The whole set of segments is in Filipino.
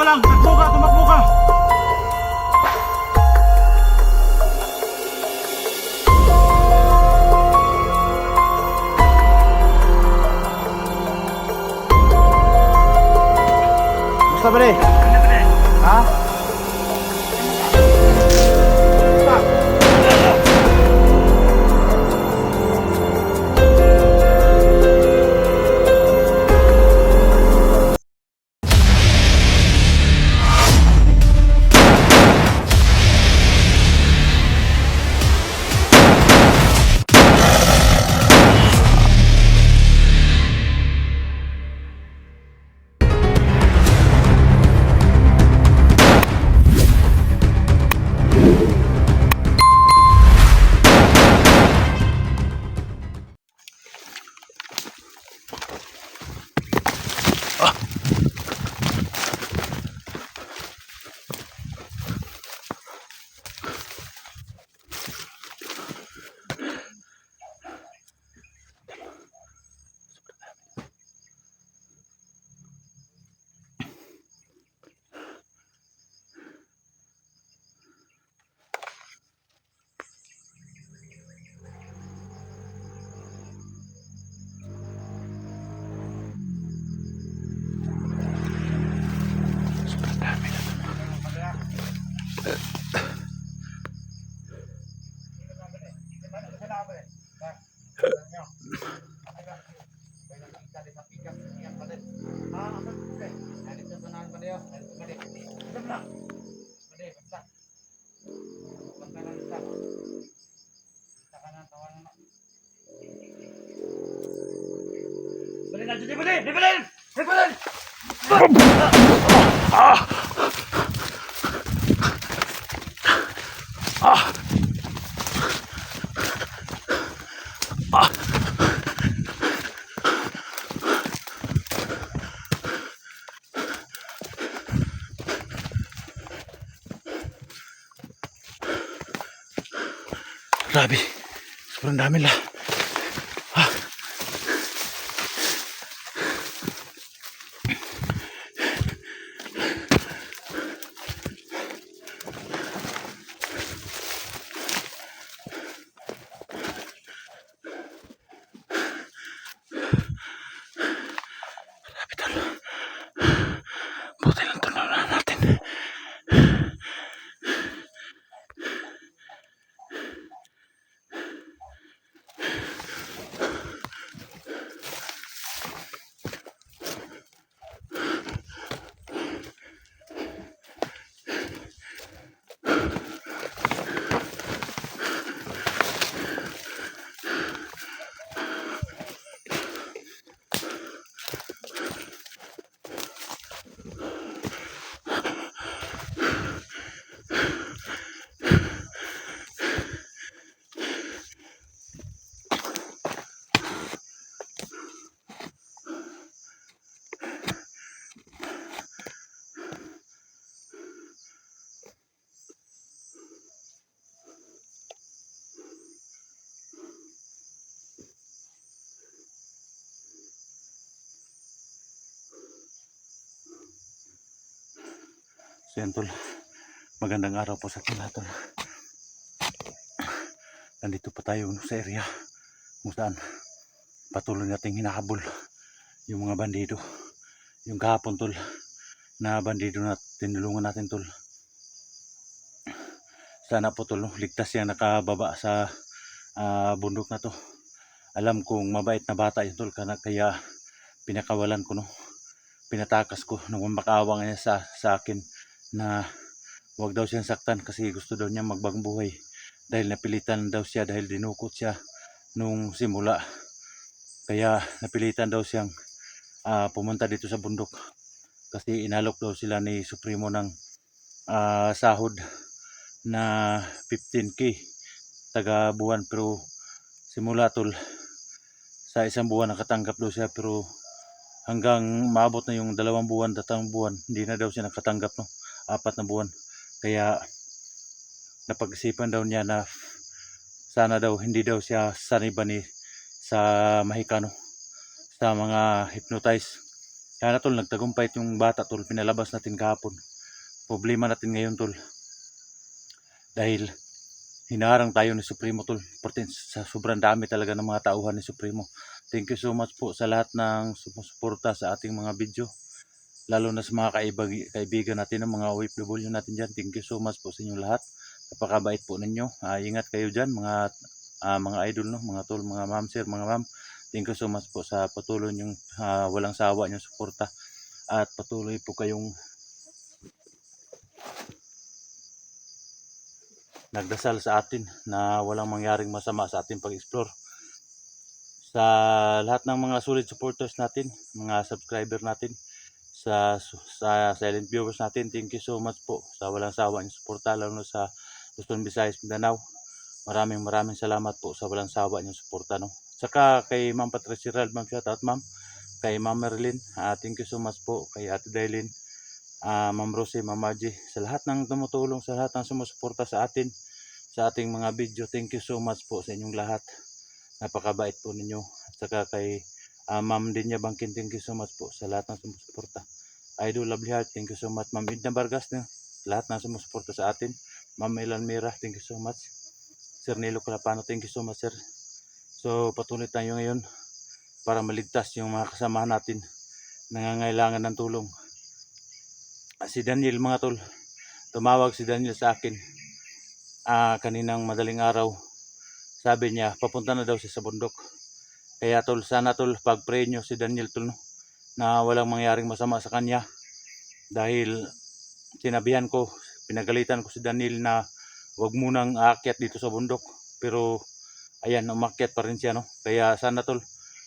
ka lang, tumakbo ka. Gusto ba rin? Ha? Grabe, sobrang dami la. Grabe tol. Buti lang tununan natin. So yan tol, magandang araw po sa ating lahat tol. Nandito pa tayo sa area kung saan patuloy nating hinahabol yung mga bandido. Yung kahapon tol na bandido na tinulungan natin tol. Sana po tol, ligtas yan nakababa sa bundok na to. Alam kong mabait na bata yun tol, kaya pinakawalan ko no. Pinatakas ko nung makawang niya sa akin na wag daw siyang saktan kasi gusto daw niya magbagong buhay dahil napilitan daw siya, dahil dinukot siya nung simula, kaya napilitan daw siyang pumunta dito sa bundok kasi inalok daw sila ni Supremo ng sahod na 15K taga buwan, pero simula tol sa isang buwan nakatanggap daw siya, pero hanggang maabot na yung 2 buwan, 3 buwan hindi na daw siya nakatanggap no, 4 na buwan. Kaya napag-isipan daw niya na sana daw hindi daw siya sanibani sa mahikano, sa mga hypnotize. Kaya na tol, nagtagumpay yung bata tol, pinalabas natin kahapon. Problema natin ngayon tol, dahil hinaharang tayo ni Supremo tol, sa sobrang dami talaga ng mga tauhan ni Supremo. Thank you so much po sa lahat ng sumusuporta sa ating mga video, lalo na sa mga kaibigan natin, ng mga OFW natin dyan. Thank you so much po sa inyong lahat, napakabait po ninyo. Ingat kayo dyan mga idol, no? Mga tol, mga ma'am sir, mga ma'am, thank you so much po sa patuloy nyong walang sawa nyong suporta, at patuloy po kayong nagdasal sa atin na walang mangyaring masama sa ating pag-explore. Sa lahat ng mga solid supporters natin, mga subscriber natin, sa silent viewers natin, thank you so much po sa walang sawa niyong suporta, lalo na sa Luzon, Visayas, Mindanao. Maraming salamat po sa walang sawa niyong suporta, no? Saka kay Ma'am Patricia Ral, ma'am, shout out ma'am. Kay Ma'am Marilyn, thank you so much po. Kay Ate Dailin, Ma'am Rosie, Ma'am Margie, sa lahat ng tumutulong, sa lahat ng sumusuporta sa atin, sa ating mga video, thank you so much po sa inyong lahat. Napakabait po ninyo. At saka kay Ma'am Dinya Bangkin, thank you so much po sa lahat ng sumusuporta. Idol Lovely Heart, thank you so much. Ma'am Edna Vargas, lahat ng sumusuporta sa atin. Ma'am Elan Mira, thank you so much. Sir Nilo Calapano, thank you so much sir. So patuloy tayo ngayon para maligtas yung mga kasamahan natin nangangailangan ng tulong. Si Daniel, mga tol, tumawag si Daniel sa akin kaninang madaling araw. Sabi niya papunta na daw siya sa bundok. Kaya tol, sana tol, pag-pray nyo si Daniel tol, no, na walang mangyaring masama sa kanya. Dahil sinabihan ko, pinagalitan ko si Daniel na wag munang aakyat dito sa bundok. Pero ayan, umakyat pa rin siya, no. Kaya sana tol,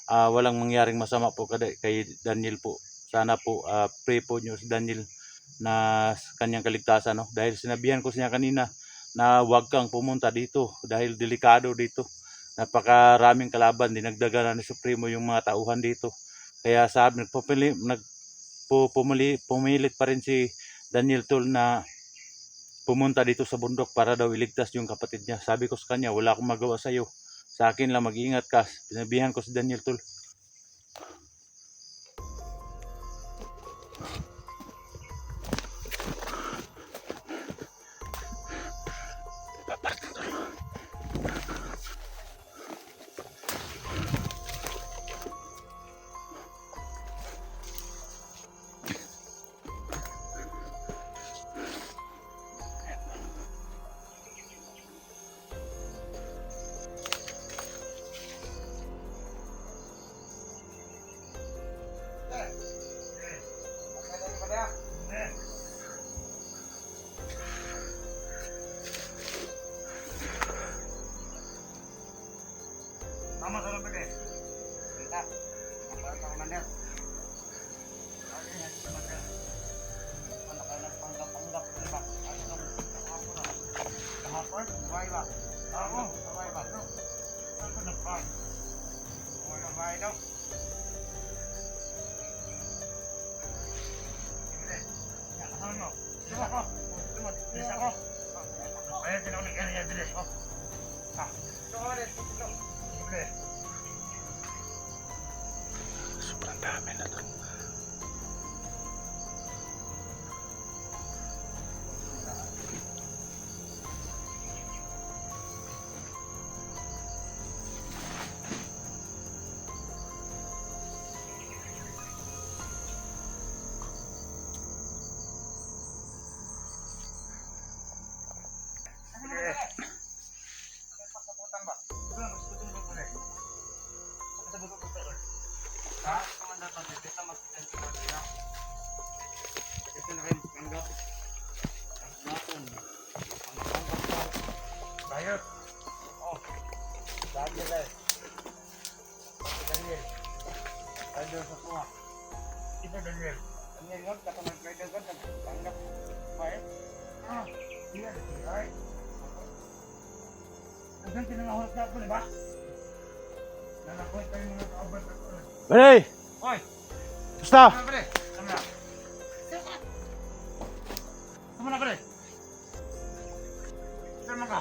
walang mangyaring masama po kay Daniel po. Sana po pray po nyo si Daniel na kanyang kaligtasan, no. Dahil sinabihan ko siya kanina na wag kang pumunta dito dahil delikado dito. Napakaraming kalaban, dinagdagan ni Supremo yung mga tauhan dito. Kaya sabi, pumilit pa rin si Daniel tol na pumunta dito sa bundok para daw iligtas yung kapatid niya. Sabi ko sa kanya, wala akong magawa sa iyo. Sa akin lang, mag-iingat ka. Sinabihan ko si Daniel tol. Tama sa lubid eh. Kita. Kapag sa komander. Ano yan sa komander? Ano ka nagpanggap-panggap, di ba? Ano ka kahapon na? Kahapon? Buhay ba? Oo, buhay ba? Ano ka nagpang? Buhay ang bahay daw. Sige. Yan, ano mo? Diba ko? Bilis ako. Ayun, tinawag ng kanya, bilis ko. Ito ka ulit, ito. Sobrang dami na to. Bayot. Oh. Daniel eh. Daniel. Daniel sa tuwa. Ito Daniel. Daniel yun, kata nag-rider ka, nagpanggap. Bayot. Yan. Right. Hanggang tinangahulap na ako, di ba? Nanakulit tayo mga kauban na ko. Bale! Hoy! Basta! Sama pala. Sama. Sama na pala. Sama ka.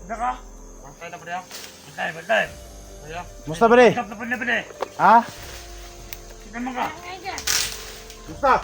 Udah ka? Bantay na pala. Bantay. Bantay. Musta bale? Bantay na pala. Ha? naman ka. Gusta!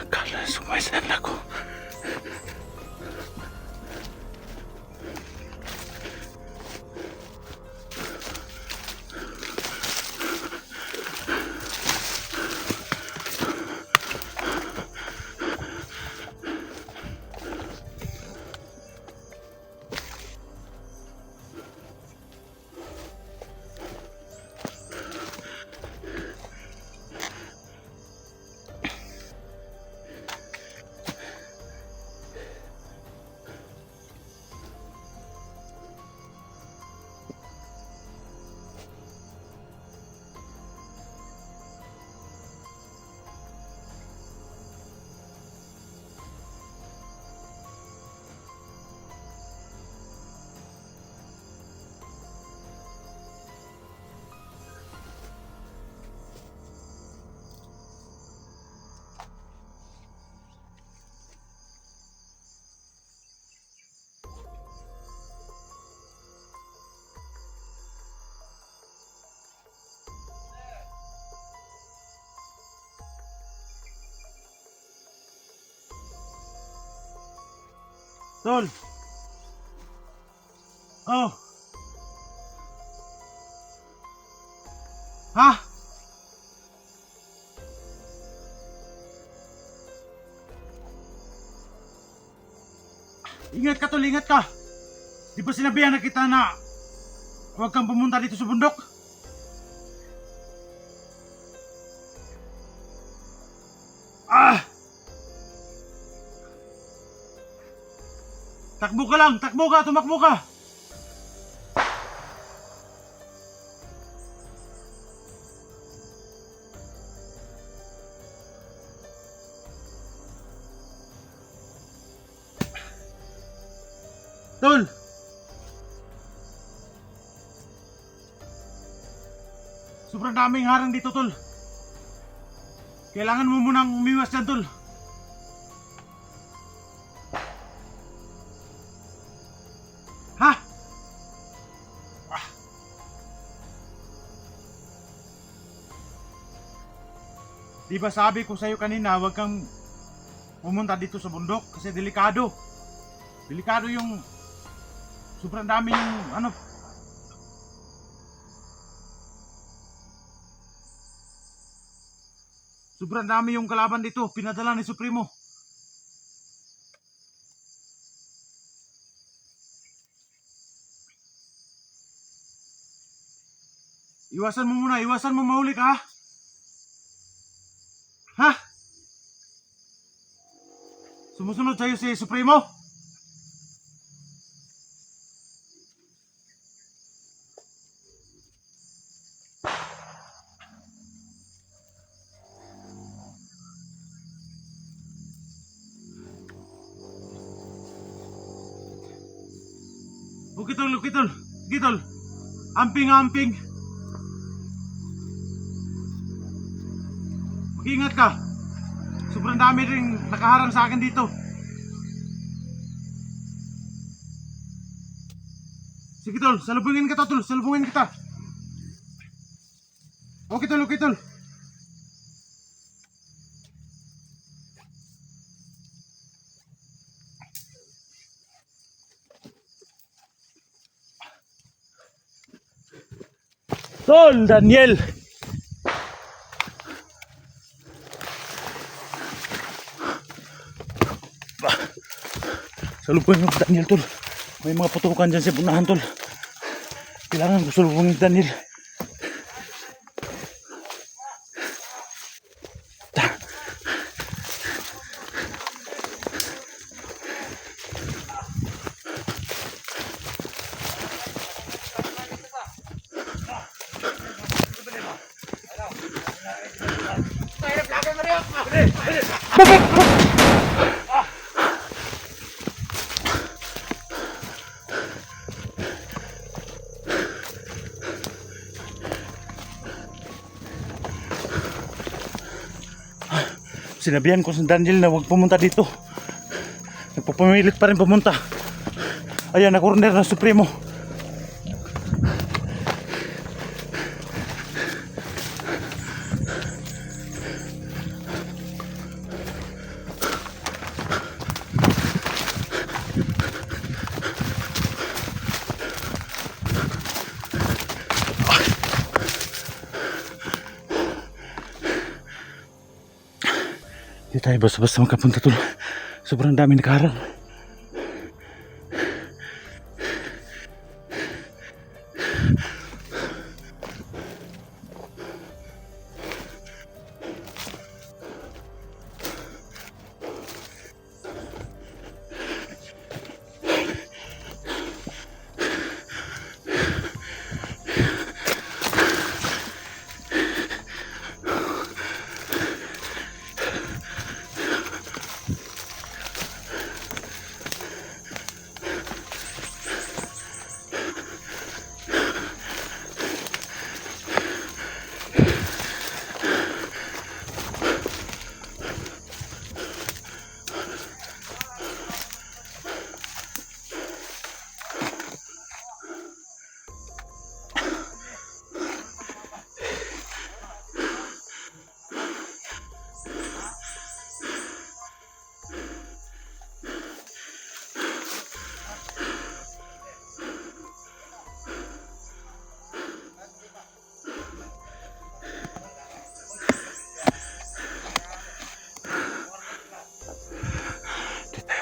Akala sumasan ako. Tol! Oh! Ha? Ingat ka tol, ingat ka! Di ba sinabihan na kita na huwag kang pumunta dito sa bundok? Ah! Takbo ka lang! Takbo ka! Tumakbo ka! Tol! Sobrang daming harang dito, tol. Kailangan mo munang umiwas dyan, tol. Ha? Ah. Di ba sabi ko sa'yo kanina, huwag kang pumunta dito sa bundok kasi delikado. Delikado yung sobrang dami yung ano. Sobrang dami yung kalaban dito, pinadala ni Supremo. Iwasan mo muna, iwasan mo mahuli ka, ha? Ha? Sumusunod sa'yo si Supremo? Okay tol, okay tol. Sige tol. Amping. Mag-ingat ka. Sobrang dami rin nakaharang sa akin dito. Sige tol, salubungin kita tol, salubungin kita. Okay tol, okay tol. Tol, Daniel. Salubungin mo Daniel tol. May mga putukan dyan sa punahan tol. Kailangan ko salubungin Daniel. Sinabihan ko si Daniel na huwag pumunta dito. Nagpupumilit pa rin pumunta. Ayan, na-corner ng Supremo. Hindi tayo basta-basta makapunta tol. Sobrang dami nakaharang.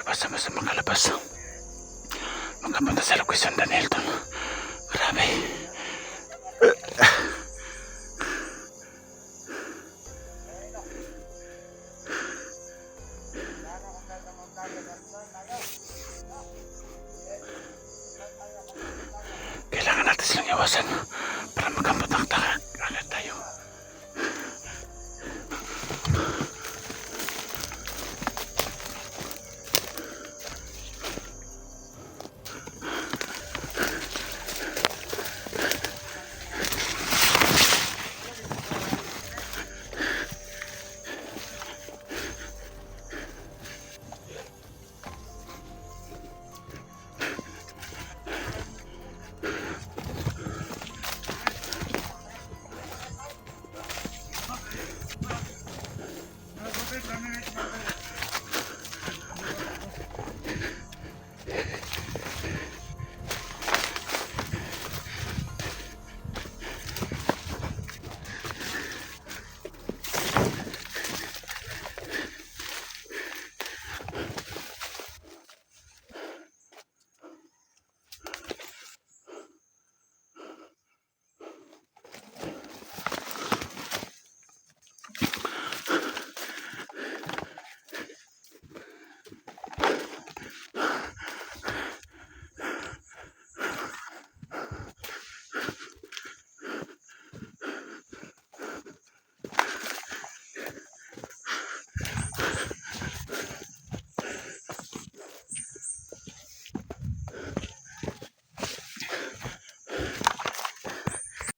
Basta-basta makalabas. Makapunta sa location Daniel tol. Grabe. Kailangan natin silang iwasan para makamot